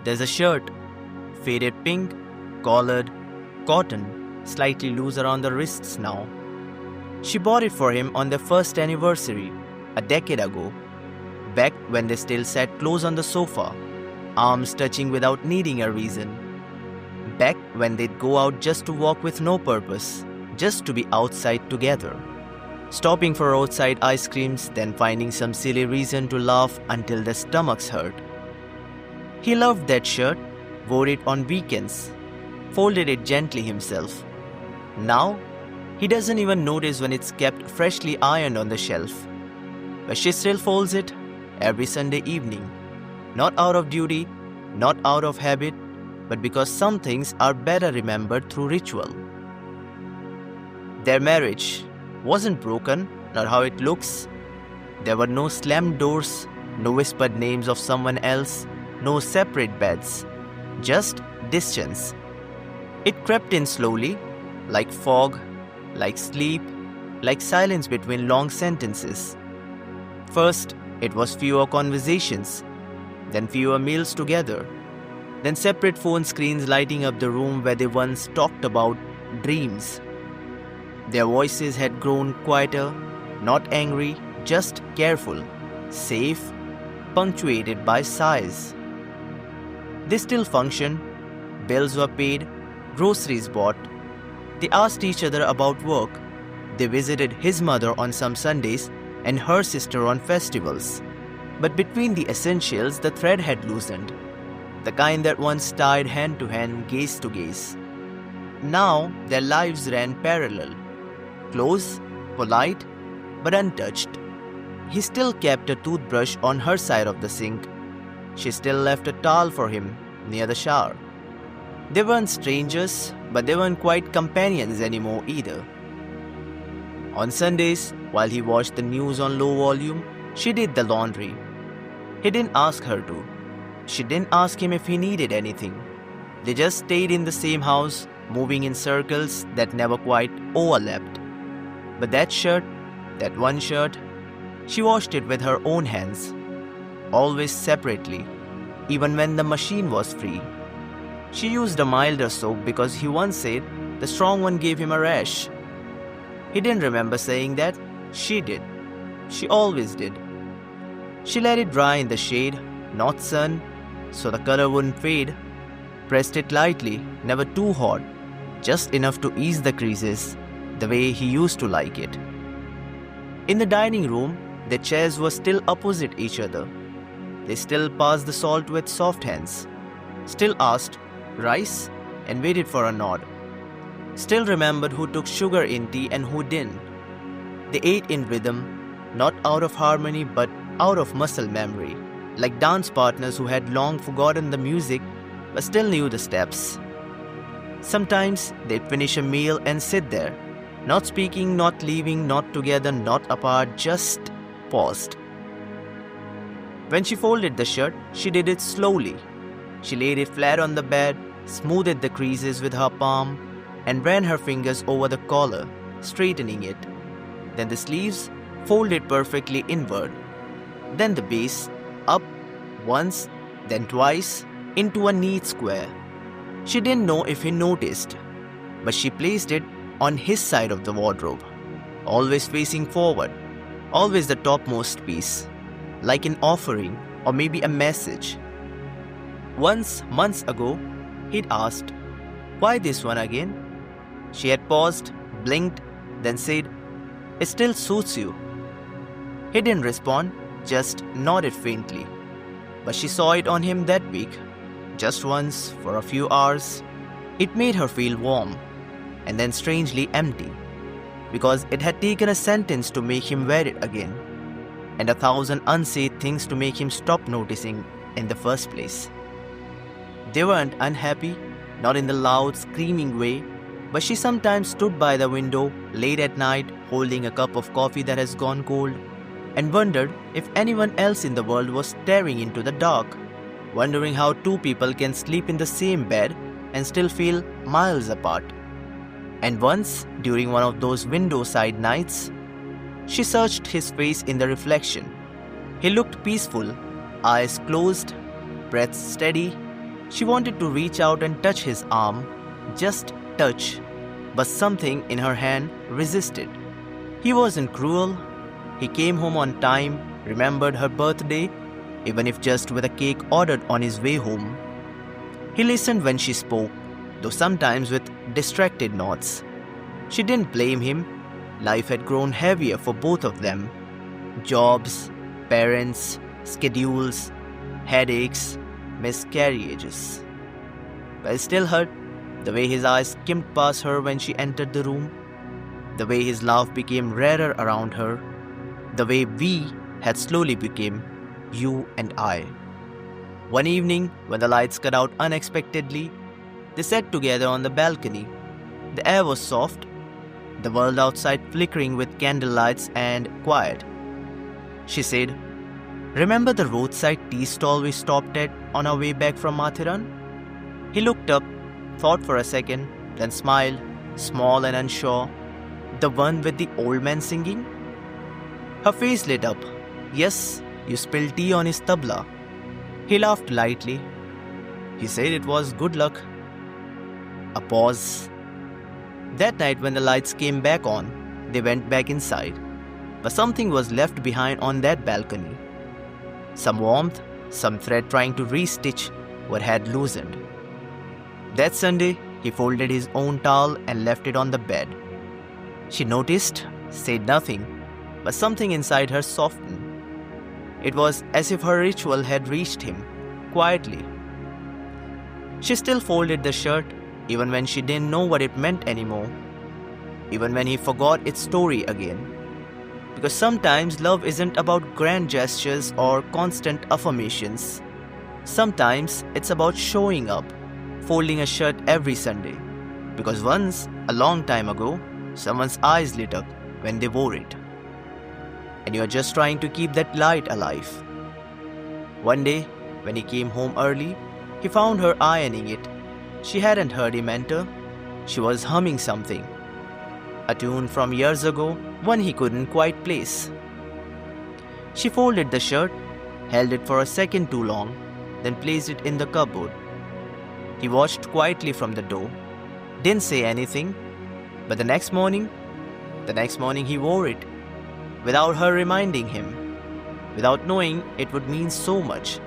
There's a shirt, faded pink, collared, cotton, slightly loose around the wrists now. She bought it for him on their first anniversary, a decade ago, back when they still sat close on the sofa, arms touching without needing a reason. Back when they'd go out just to walk with no purpose, just to be outside together. Stopping for roadside ice creams, then finding some silly reason to laugh until their stomachs hurt. He loved that shirt, wore it on weekends, folded it gently himself. Now, he doesn't even notice when it's kept freshly ironed on the shelf. But she still folds it every Sunday evening. Not out of duty, not out of habit, but because some things are better remembered through ritual. Their marriage wasn't broken, not how it looks. There were no slammed doors, no whispered names of someone else, no separate beds, just distance. It crept in slowly, like fog, like sleep, like silence between long sentences. First, it was fewer conversations, then fewer meals together, then separate phone screens lighting up the room where they once talked about dreams. Their voices had grown quieter, not angry, just careful, safe, punctuated by sighs. They still functioned, bills were paid, groceries bought. They asked each other about work. They visited his mother on some Sundays and her sister on festivals. But between the essentials, the thread had loosened, the kind that once tied hand to hand, gaze to gaze. Now their lives ran parallel, close, polite, but untouched. He still kept a toothbrush on her side of the sink. She still left a towel for him near the shower. They weren't strangers, but they weren't quite companions anymore either. On Sundays, while he watched the news on low volume, she did the laundry. He didn't ask her to. She didn't ask him if he needed anything. They just stayed in the same house, moving in circles that never quite overlapped. But that shirt, that one shirt, she washed it with her own hands, always separately, even when the machine was free. She used a milder soap because he once said the strong one gave him a rash. He didn't remember saying that. She did. She always did. She let it dry in the shade, not sun, so the color wouldn't fade. Pressed it lightly, never too hot, just enough to ease the creases, the way he used to like it. In the dining room, the chairs were still opposite each other. They still passed the salt with soft hands, still asked, rice, and waited for a nod. Still remembered who took sugar in tea and who didn't. They ate in rhythm, not out of harmony but out of muscle memory, like dance partners who had long forgotten the music but still knew the steps. Sometimes they'd finish a meal and sit there, not speaking, not leaving, not together, not apart, just paused. When she folded the shirt, she did it slowly. She laid it flat on the bed, smoothed the creases with her palm, and ran her fingers over the collar, straightening it. Then the sleeves, folded perfectly inward. Then the base, up, once, then twice, into a neat square. She didn't know if he noticed, but she placed it on his side of the wardrobe, always facing forward, always the topmost piece, like an offering or maybe a message. Once, months ago, he'd asked, "Why this one again?" She had paused, blinked, then said, "It still suits you." He didn't respond, just nodded faintly. But she saw it on him that week, just once, for a few hours. It made her feel warm, and then strangely empty, because it had taken a sentence to make him wear it again, and 1,000 unsaid things to make him stop noticing in the first place. They weren't unhappy, not in the loud, screaming way, but she sometimes stood by the window late at night holding a cup of coffee that has gone cold and wondered if anyone else in the world was staring into the dark, wondering how two people can sleep in the same bed and still feel miles apart. And once, during one of those window-side nights, she searched his face in the reflection. He looked peaceful, eyes closed, breath steady, She wanted to reach out and touch his arm, just touch, but something in her hand resisted. He wasn't cruel. He came home on time, remembered her birthday, even if just with a cake ordered on his way home. He listened when she spoke, though sometimes with distracted nods. She didn't blame him. Life had grown heavier for both of them. Jobs, parents, schedules, headaches, miscarriages. But it still hurt, the way his eyes skimmed past her when she entered the room, the way his laugh became rarer around her, the way we had slowly become you and I. One evening, when the lights cut out unexpectedly, they sat together on the balcony. The air was soft, the world outside flickering with candlelights and quiet. She said, "Remember the roadside tea stall we stopped at on our way back from Mathiran?" He looked up, thought for a second, then smiled, small and unsure. "The one with the old man singing?" Her face lit up. "Yes, you spilled tea on his tabla." He laughed lightly. He said it was good luck. A pause. That night when the lights came back on, they went back inside. But something was left behind on that balcony. Some warmth, some thread trying to restitch what had loosened. That Sunday, he folded his own towel and left it on the bed. She noticed, said nothing, but something inside her softened. It was as if her ritual had reached him, quietly. She still folded the shirt, even when she didn't know what it meant anymore, even when he forgot its story again. Because sometimes love isn't about grand gestures or constant affirmations. Sometimes it's about showing up, folding a shirt every Sunday. Because once, a long time ago, someone's eyes lit up when they wore it. And you're just trying to keep that light alive. One day, when he came home early, he found her ironing it. She hadn't heard him enter. She was humming something. A tune from years ago, one he couldn't quite place. She folded the shirt, held it for a second too long, then placed it in the cupboard. He watched quietly from the door, didn't say anything, but the next morning he wore it, without her reminding him, without knowing it would mean so much.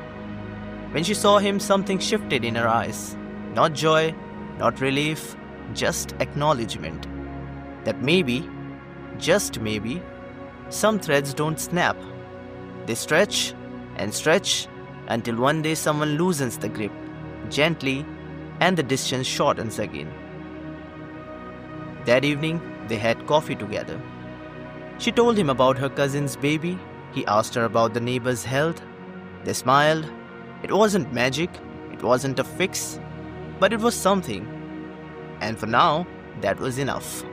When she saw him, something shifted in her eyes. Not joy, not relief, just acknowledgement. That maybe, just maybe, some threads don't snap. They stretch and stretch until one day someone loosens the grip, gently, and the distance shortens again. That evening, they had coffee together. She told him about her cousin's baby. He asked her about the neighbor's health. They smiled. It wasn't magic, it wasn't a fix, but it was something. And for now, that was enough.